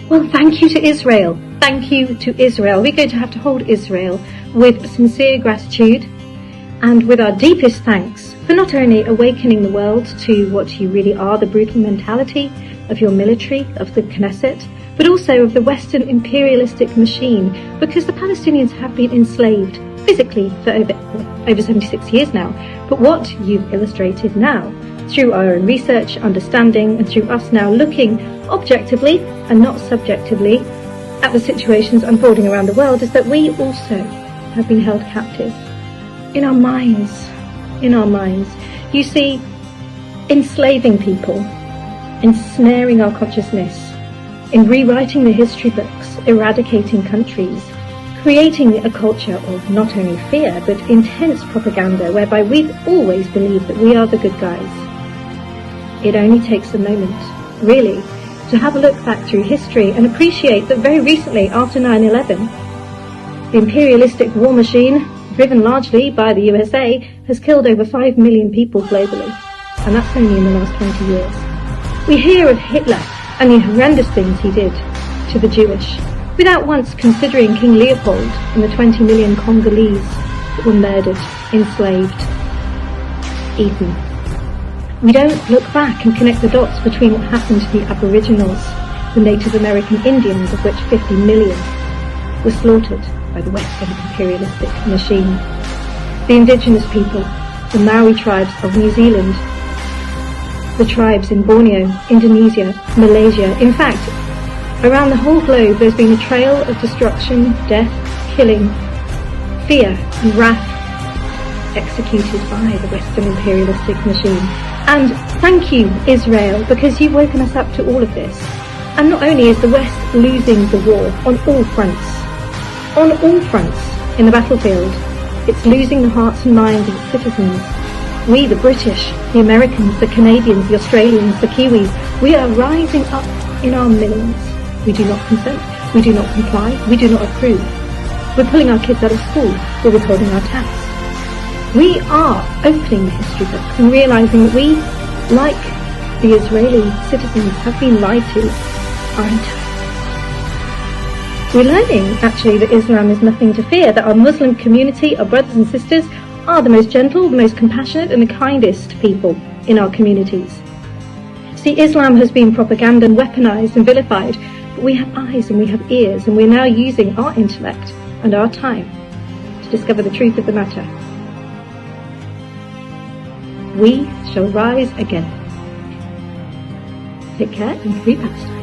Well, thank you to Israel. Thank you to Israel. We're going to have to hold Israel with sincere gratitude and with our deepest thanks for not only awakening the world to what you really are, the brutal mentality of your military, of the Knesset, but also of the Western imperialistic machine, because the Palestinians have been enslaved physically for over 76 years now. But what you've illustrated now, through our own research, understanding, and through us now looking objectively and not subjectively at the situations unfolding around the world, is that we also have been held captive in our minds. In our minds. You see, enslaving people, ensnaring our consciousness, in rewriting the history books, eradicating countries, creating a culture of not only fear but intense propaganda, whereby we've always believed that we are the good guys. It only takes a moment, really, to have a look back through history and appreciate that very recently, after 9/11, the imperialistic war machine, driven largely by the USA, has killed over 5 million people globally, and that's only in the last 20 years. We hear of Hitler and the horrendous things he did to the Jewish, without once considering King Leopold and the 20 million Congolese that were murdered, enslaved, eaten. We don't look back and connect the dots between what happened to the Aboriginals, the Native American Indians, of which 50 million were slaughtered by the Western imperialistic machine, the indigenous people, the Maori tribes of New Zealand, the tribes in Borneo, Indonesia, Malaysia. In fact, around the whole globe there's been a trail of destruction, death, killing, fear and wrath executed by the Western imperialistic machine. And thank you, Israel, because you've woken us up to all of this. And not only is the West losing the war on all fronts in the battlefield, it's losing the hearts and minds of its citizens. We, the British, the Americans, the Canadians, the Australians, the Kiwis, we are rising up in our millions. We do not consent, we do not comply, we do not approve. We're pulling our kids out of school, we're withholding our tax. We are opening the history books and realising that we, like the Israeli citizens, have been lied to our entire lives. We're learning, actually, that Islam is nothing to fear, that our Muslim community, our brothers and sisters, are the most gentle, the most compassionate and the kindest people in our communities. See, Islam has been propaganda and weaponized and vilified, but we have eyes and we have ears, and we're now using our intellect and our time to discover the truth of the matter. We shall rise again. Take care and be blessed.